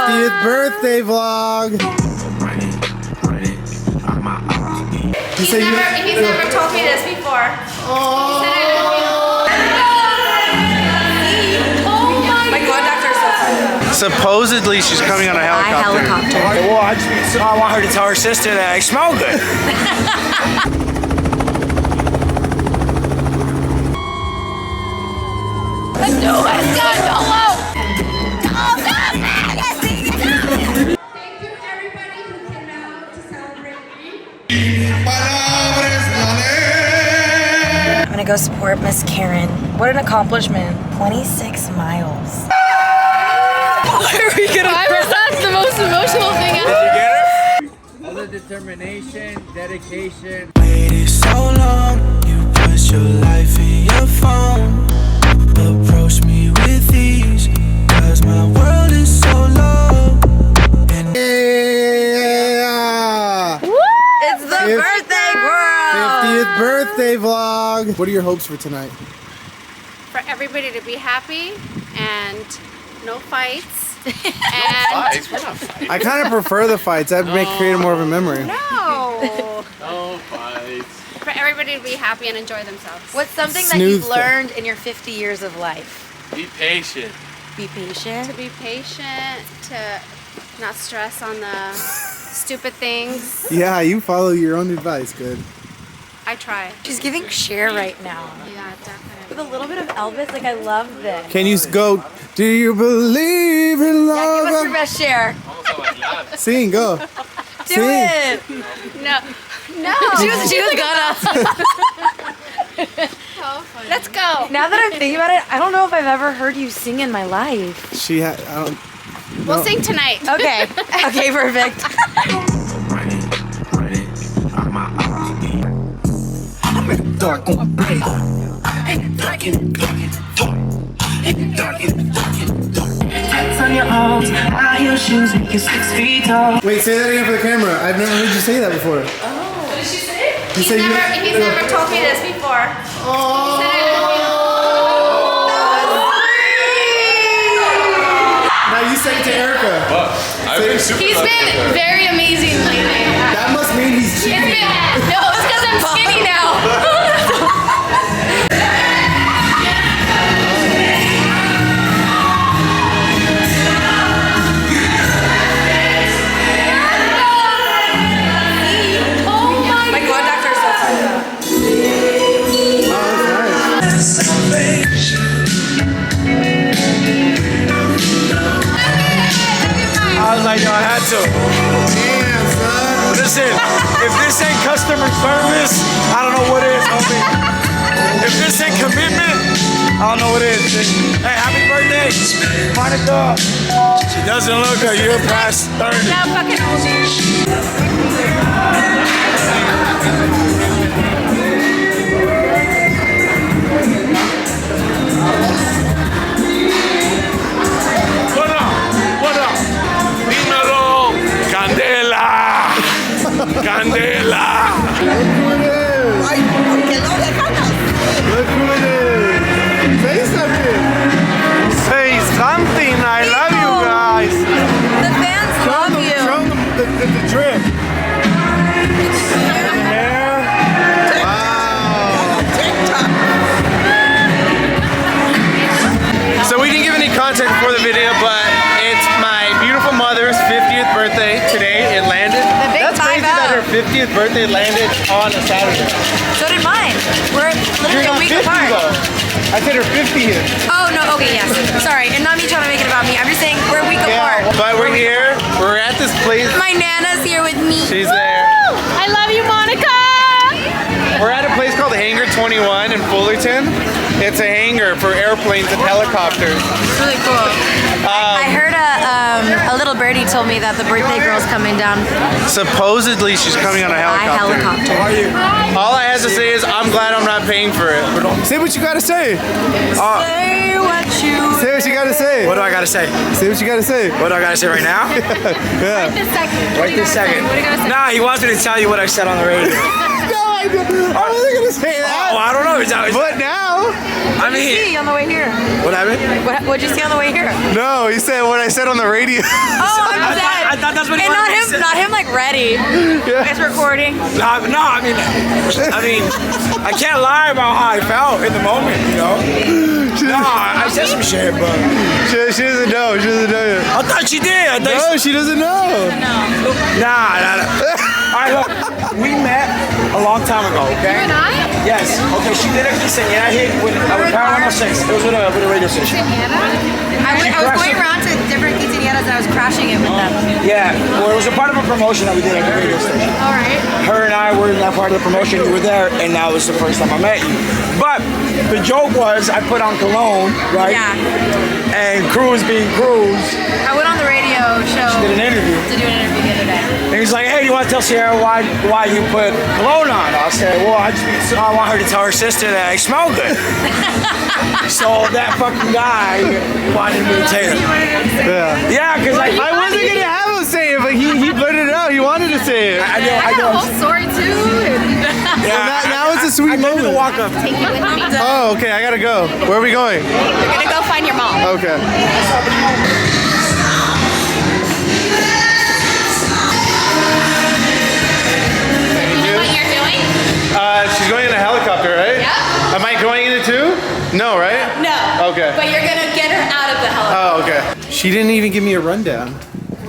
50th birthday vlog. He's never told me this before. Oh. My conductor is so cool. Supposedly she's coming on a helicopter. Well, I want her to tell her sister that I smell good. Let's do it. Let's go, Dolo. Thank you everybody who came out to celebrate me. I'm gonna go support Miss Karen. What an accomplishment. 26 miles. Why are we gonna Why was that the most emotional thing ever? Did you get her? All the determination, dedication. Waited so long, you put your life in your phone. Approach me with ease, cause my world is so low. And Yeah! It's the birthday girl! 50th birthday vlog. What are your hopes for tonight? For everybody to be happy and no fights. And Fights? We're not fighting. I kind of prefer the fights. That would create more of a memory. no. No fights. For everybody to be happy and enjoy themselves. What's something that Snooze you've learned in your 50 years of life? Be patient. Be patient. To be patient, to not stress on the stupid things. Yeah, you follow your own advice. Good. I try. She's giving Cher right now. Yeah, definitely. With a little bit of Elvis, like I love this. Can you go? Do you believe in Yeah, give us your love? best Cher. Sing, go. Do Sing. it. No. No. She was gonna. Let's go. Now that I'm thinking about it, I don't know if I've ever heard you sing in my life. She had. I don't. We'll no. sing tonight. Okay. Okay, perfect. on your arms, high heel shoes make you 6 feet tall. Wait, say that again for the camera. I've never heard you say that before. What did she say? You said He's never told me this before. Now you say it to Erica. I've been super He's lucky been with her. very amazing lately. That must mean he's It's cheating. been, no, it's because I'm skinny now. My conductor is so I was like, yo, I had to. Damn, son. Listen, if this ain't customer service, I don't know what is, homie. If this ain't commitment, I don't know what is. Hey, happy birthday, Monica. She doesn't look a year past 30. Now fucking What up? What up? Dímelo. Candela. Candela. Look who it is. Look who it is. Say something. Say something, I love you guys. The fans love you. Show them the drip. So we didn't give any context before the video, but it's my beautiful mother's 50th birthday today. It landed. The big That's crazy that her 50th birthday landed on a Saturday. So did mine. We're You're literally a not week 50 apart. though. I said her 50th. Oh, no, okay, yes. Sorry, and not me trying to make it about me. I'm just saying we're a week apart. But we're here. We're at this place. My Nana's here with me. She's there. I love you, Monica. We're at a place called Hangar 21 in Fullerton. It's a hangar for airplanes and helicopters. It's really cool. I heard a little birdie told me that the birthday girl's coming down Supposedly she's coming on a by helicopter. helicopter. All I have to say is I'm glad I'm not paying for it. Say what you gotta say. Say what you Say what you gotta say. What do I gotta say? Say what you gotta say. What do I gotta say right now? Yeah. This second. Right this second. What are you gonna say? Nah, he wants me to tell you what I said on the radio. No, I wasn't gonna say that. Oh, I don't know. But now, I What'd you mean, see on the way here? what happened? What'd you see on the way here? No, he said what I said on the radio. Oh, I'm dead. I thought that's what he And wanted me to say. not him like ready. It's recording. No, I mean, I can't lie about how I felt in the moment, you know? No, I said some shit, but... She doesn't know. She doesn't know yet. I thought she did. No, she doesn't know. Nah. All right, look, we met a long time ago, okay? You and I? Yes. Okay, she did a quinceañera hit with Paranormal 6. It was with a radio station. I was going around to different quinceañeras and I was crashing it with them. Yeah, well, it was a part of a promotion that we did at the radio station. All right. Her and I were in that part of the promotion. You were there, and that was the first time I met you. But the joke was I put on cologne, right? Yeah. And Cruz being Cruz, I went on the radio show did an interview. to do an interview the other day. And he's like, hey, you want to tell Sierra why you put cologne on? I said, well, I want her to tell her sister that I smell good. So that fucking guy wanted me to tell her. Yeah, because I wasn't gonna have him say it, but he blurted it out. He wanted to say it. I I know. got a whole story too. Yeah, Now it's a sweet I gave you the moment. walk up. Take you with me. Oh, okay. I gotta go. Where are we going? We're gonna go find your mom. Okay. You know what you're doing? She's going in a helicopter, right? Yeah. Am I going in it too? No, right? No. Okay. But you're gonna get her out of the helicopter. Oh, okay. She didn't even give me a rundown.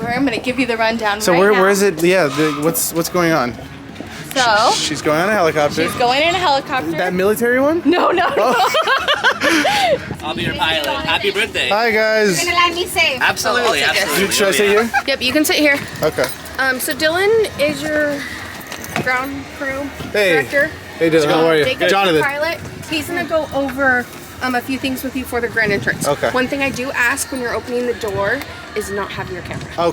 I'm gonna give you the rundown. So right where now. is it? Yeah. What's going on? So She's going on a helicopter. she's going in a helicopter. That military one? No. I'll be your pilot. Happy birthday. Hi guys. You're gonna let me save. Absolutely, absolutely. Should I sit here? Yep, you can sit here. Okay. So Dylan is your ground crew Hey. director. Hey Dylan, how are you? Jacob, Jonathan. pilot. He's gonna go over a few things with you for the grand entrance. Okay. One thing I do ask when you're opening the door is not have your camera. Oh.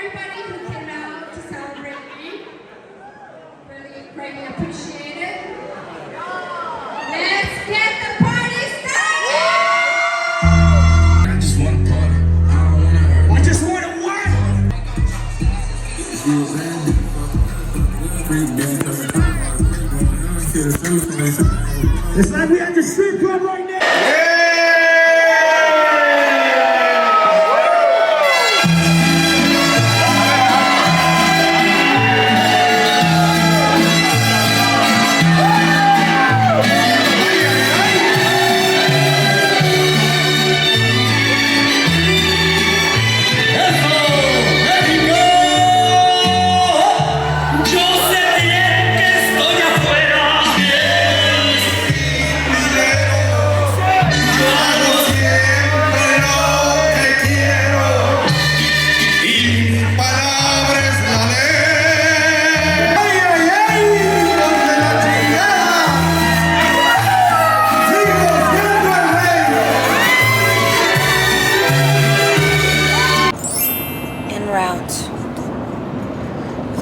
everybody who came out to celebrate me. Really greatly appreciate it. Let's get the party started! I just wanna party. I don't wanna hurt. I just want to what? It's like we at the strip club right now.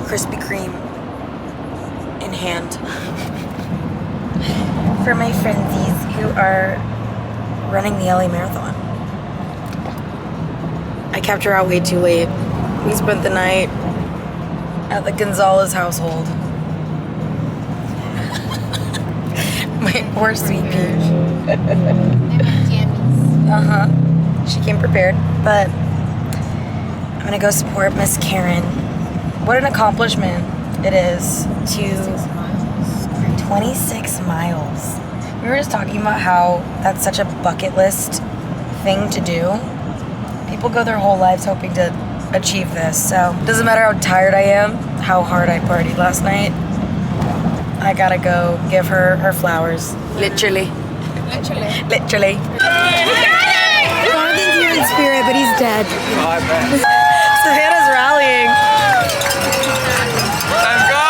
Krispy Kreme in hand for my friendsies who are running the LA Marathon. I kept her out way too late. We spent the night at the Gonzalez household. My poor sweet peach. Uh-huh. She came prepared, but I'm gonna go support Miss Karen. What an accomplishment it is to 26 miles. We were just talking about how that's such a bucket list thing to do. People go their whole lives hoping to achieve this, so it doesn't matter how tired I am, how hard I partied last night. I gotta go give her her flowers. Literally. Literally. Jonathan's here in spirit, but he's dead. Savannah's rallying. Let's go!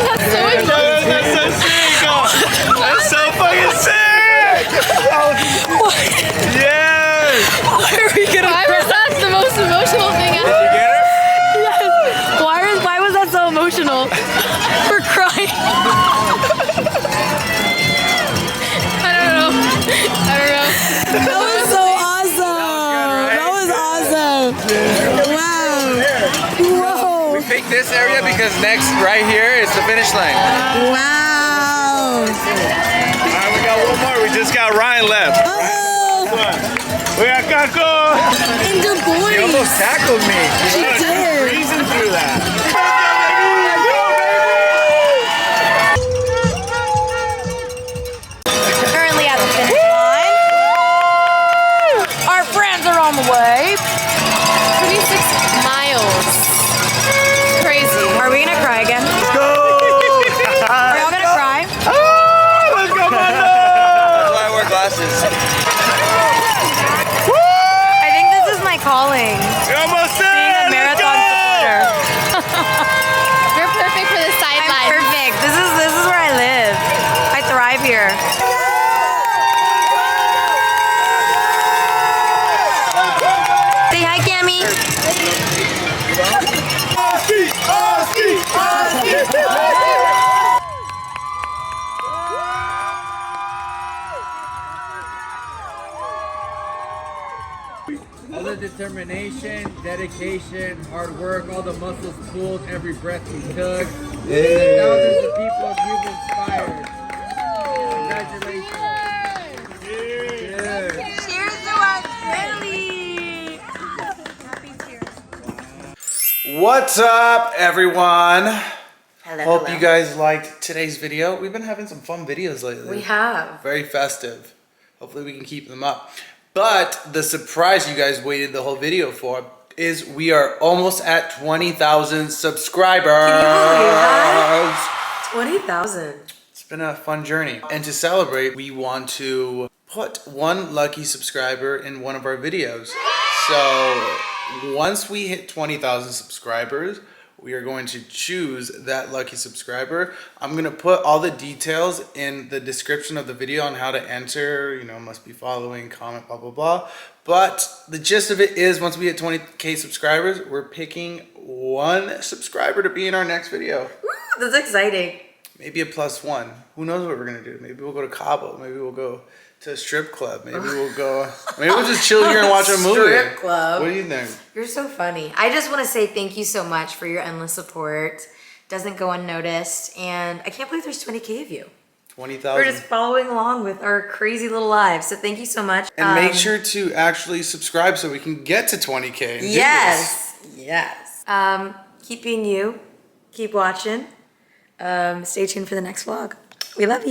That's so sick! That's so fucking sick! Yes! Why are we gonna Why was that the most emotional thing ever? Did you get her? Yes. Why was that so emotional? We're crying. I don't know. That was so awesome. That was awesome. Wow. Whoa. We picked this area because next, right here, is the finish line. Wow. Alright, we got one more. We just got Ryan left. Oh. We got Kako! And Du Bois. She almost tackled me. She did. Reason through that. Currently at the finish line. Our friends are on the way. 26 miles. Crazy. Are we gonna cry again? Go! Are y'all gonna cry? Let's go, Mando! That's why I wear glasses. I think this is my calling. You're almost Being there! a marathon supporter. You're perfect for the I'm sideline. perfect. This is where I live. I thrive here. Say hi, Cammy. All the determination, dedication, hard work, all the muscles pulled, every breath we took. The thousands of people you've inspired. Congratulations. Cheers to us, Billy. Happy cheers. What's up, everyone? Hello. Hope you guys liked today's video. We've been having some fun videos lately. We have. Very festive. Hopefully we can keep them up. But the surprise you guys waited the whole video for is we are almost at 20,000 subscribers. Can you believe that? 20,000. It's been a fun journey. And to celebrate, we want to put one lucky subscriber in one of our videos. So once we hit 20,000 subscribers, we are going to choose that lucky subscriber. I'm going to put all the details in the description of the video on how to enter, you know, must be following, comment, blah, blah, blah. But the gist of it is once we hit 20K subscribers, we're picking one subscriber to be in our next video. Woo, that's exciting. Maybe a +1. Who knows what we're going to do? Maybe we'll go to Cabo. Maybe we'll go to a strip club. Maybe we'll just chill here and watch a movie. Strip club. What do you think? You're so funny. I just want to say thank you so much for your endless support. Doesn't go unnoticed. And I can't believe there's 20K of you. 20,000. We're just following along with our crazy little lives. So thank you so much. And make sure to actually subscribe so we can get to 20K. And yes. Yes. Keep being you. Keep watching. Stay tuned for the next vlog. We love you.